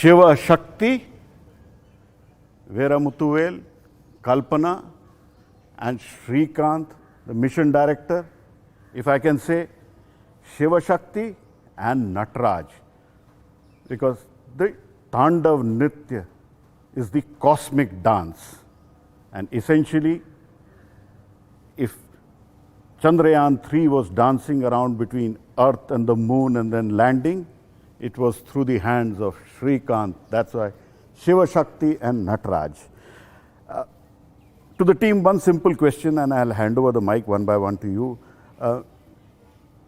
Shiva Shakti, Veeramutuvel, Kalpana, and Shrikant, the mission director. If I can say, Shiva Shakti and Nataraj, because the Tandav Nritya is the cosmic dance. And essentially, if Chandrayaan-3 was dancing around between Earth and the Moon and then landing, it was through the hands of Shrikant. That's why Shiva Shakti and Nataraj. To the team, one simple question, and I'll hand over the mic one by one to you.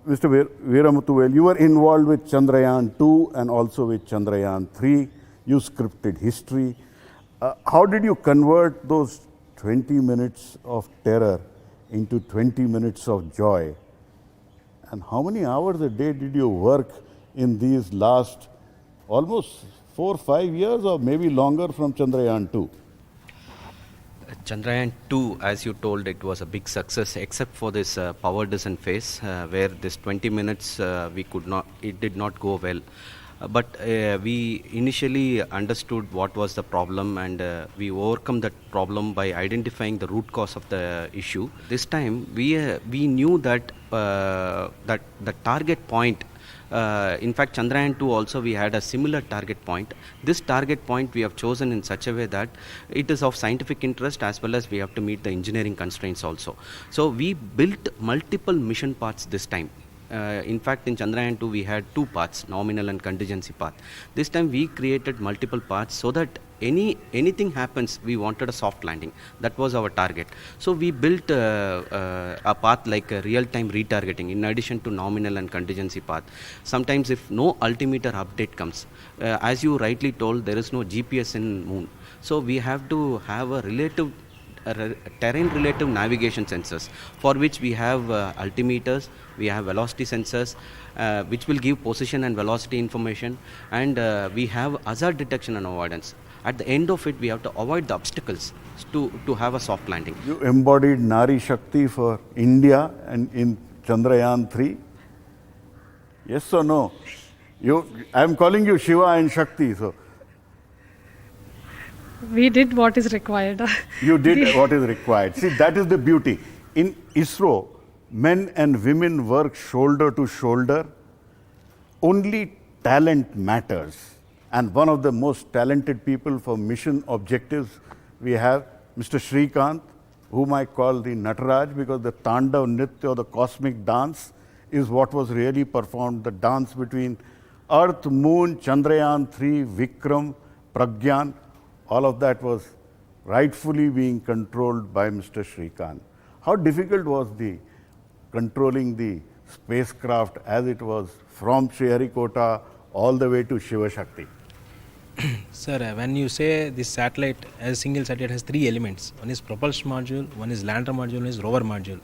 Mr. Veeramutuvel, you were involved with Chandrayaan-2 and also with Chandrayaan-3. You scripted history. How did you convert those 20 minutes of terror into 20 minutes of joy? And how many hours a day did you work in these last almost 4 or 5 years, or maybe longer, from Chandrayaan-2? Chandrayaan-2, as you told, it was a big success, except for this power descent phase, where this 20 minutes it did not go well. But we initially understood what was the problem, and we overcome that problem by identifying the root cause of the issue. This time we knew that the target point. In fact, Chandrayaan-2 also we had a similar target point. This target point we have chosen in such a way that it is of scientific interest, as well as we have to meet the engineering constraints also. So we built multiple mission paths this time. In fact, in Chandrayaan-2 we had 2 paths, nominal and contingency path. This time we created multiple paths so that anything happens, we wanted a soft landing. That was our target. So we built a path like a real-time retargeting in addition to nominal and contingency path. Sometimes if no altimeter update comes, as you rightly told, there is no GPS in Moon. So we have to have a terrain relative navigation sensors, for which we have altimeters, we have velocity sensors, which will give position and velocity information, and we have hazard detection and avoidance. At the end of it, we have to avoid the obstacles to have a soft landing. You embodied Nari Shakti for India and in Chandrayaan-3. Yes or no? I'm calling you Shiva and Shakti. So we did what is required. You did what is required. See, that is the beauty. In ISRO, men and women work shoulder to shoulder. Only talent matters. And one of the most talented people for mission objectives, we have Mr. Shrikant, whom I call the Nataraj, because the Tandav Nritya, or the cosmic dance, is what was really performed. The dance between Earth, Moon, Chandrayaan-3, Vikram, Pragyan, all of that was rightfully being controlled by Mr. Shrikant. How difficult was controlling the spacecraft as it was from Sriharikota all the way to Shiva Shakti? Sir, when you say this satellite, as a single satellite, has 3 elements. One is propulsion module, one is lander module, one is rover module.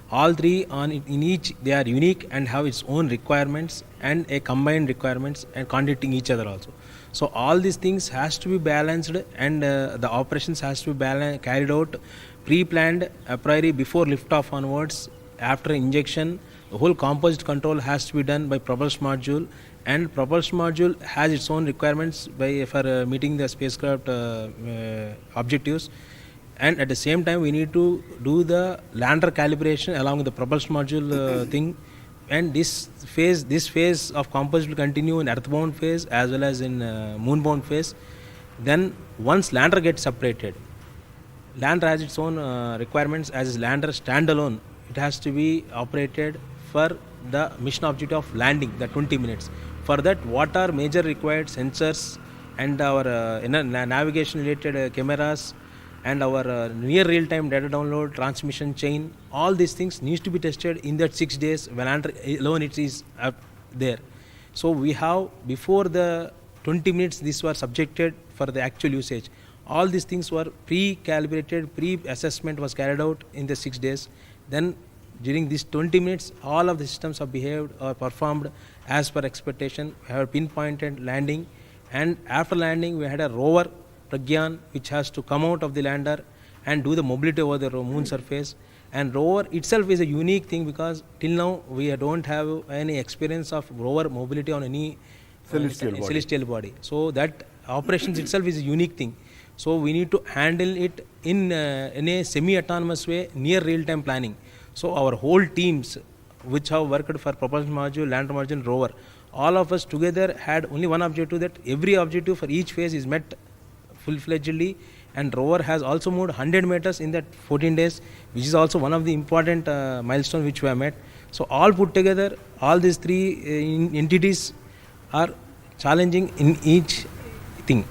All 3 in each, they are unique and have its own requirements and a combined requirements and contradicting each other also. So all these things has to be balanced, and the operations has to be carried out pre-planned a priori before liftoff onwards. After injection, the whole composite control has to be done by propulsion module, and propulsion module has its own requirements for meeting the spacecraft objectives. And at the same time, we need to do the lander calibration along with the propulsion module thing. And this phase of composite will continue in earthbound phase as well as in moonbound phase. Then once lander gets separated, lander has its own requirements. As lander standalone, it has to be operated for the mission objective of landing, the 20 minutes. For that, what are major required sensors and our navigation related cameras and our near real-time data download, transmission chain, all these things needs to be tested in that 6 days when lander alone it is up there. So we have, before the 20 minutes, these were subjected for the actual usage. All these things were pre-calibrated, pre-assessment was carried out in the 6 days. Then during these 20 minutes, all of the systems have behaved or performed as per expectation. We have pinpointed landing, and after landing we had a rover Pragyan, which has to come out of the lander and do the mobility over the moon surface. And rover itself is a unique thing, because till now we don't have any experience of rover mobility on any celestial body. So that operations itself is a unique thing. So we need to handle it in a semi-autonomous way, near real-time planning. So our whole teams, which have worked for propulsion module, lander module, rover, all of us together had only one objective, that every objective for each phase is met full-fledgedly, and rover has also moved 100 meters in that 14 days, which is also one of the important milestones which we have met. So all put together, all these three entities are challenging in each thing.